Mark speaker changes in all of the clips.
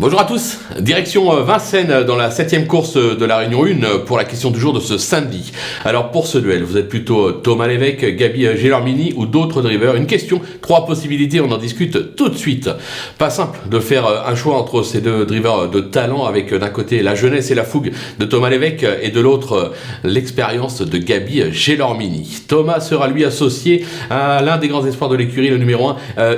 Speaker 1: Bonjour à tous, direction Vincennes dans la 7ème course de la Réunion 1 pour la question du jour de ce samedi. Alors pour ce duel, vous êtes plutôt Thomas Lévesque, Gaby Gelormini ou d'autres drivers? Une question, 3 possibilités, on en discute tout de suite. Pas simple de faire un choix entre ces deux drivers de talent avec d'un côté la jeunesse et la fougue de Thomas Lévesque et de l'autre l'expérience de Gaby Gelormini. Thomas sera lui associé à l'un des grands espoirs de l'écurie, le numéro 1,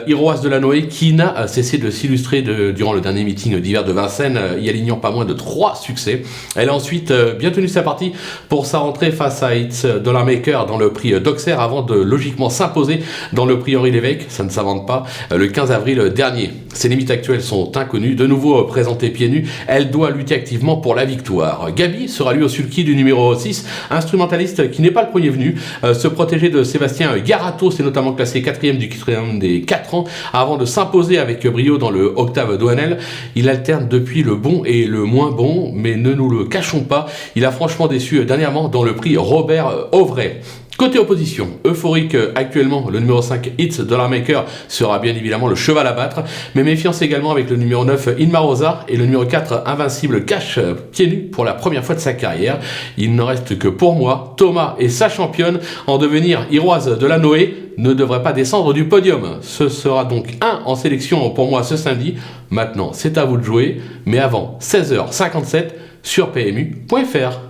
Speaker 1: Iroise de la Noé, qui n'a cessé de s'illustrer durant le dernier meeting d'hiver de Vincennes, y alignant pas moins de 3 succès. Elle a ensuite bien tenu sa partie pour sa rentrée face à It's Dollar Maker dans le prix d'Auxerre avant de logiquement s'imposer dans le prix Henri Lévesque, ça ne s'invente pas, le 15 avril dernier. Ses limites actuelles sont inconnues, de nouveau présentée pieds nus, elle doit lutter activement pour la victoire. Gaby sera lui au sulky du numéro 6, instrumentaliste qui n'est pas le premier venu, se protéger de Sébastien Garato, c'est notamment classé 4e du criterium des 4 ans, avant de s'imposer avec brio dans le Octave d'ONL. Il alterne depuis le bon et le moins bon, mais ne nous le cachons pas, il a franchement déçu dernièrement dans le prix Robert Auvray. Côté opposition, euphorique actuellement, le numéro 5 It's Dollar Maker sera bien évidemment le cheval à battre, mais méfiance également avec le numéro 9 Inmarosa et le numéro 4 Invincible Cash pieds nus pour la première fois de sa carrière. Il ne reste que pour moi, Thomas et sa championne en devenir Iroise de la Noé ne devrait pas descendre du podium. Ce sera donc un en sélection pour moi ce samedi. Maintenant, c'est à vous de jouer, mais avant 16h57 sur PMU.fr.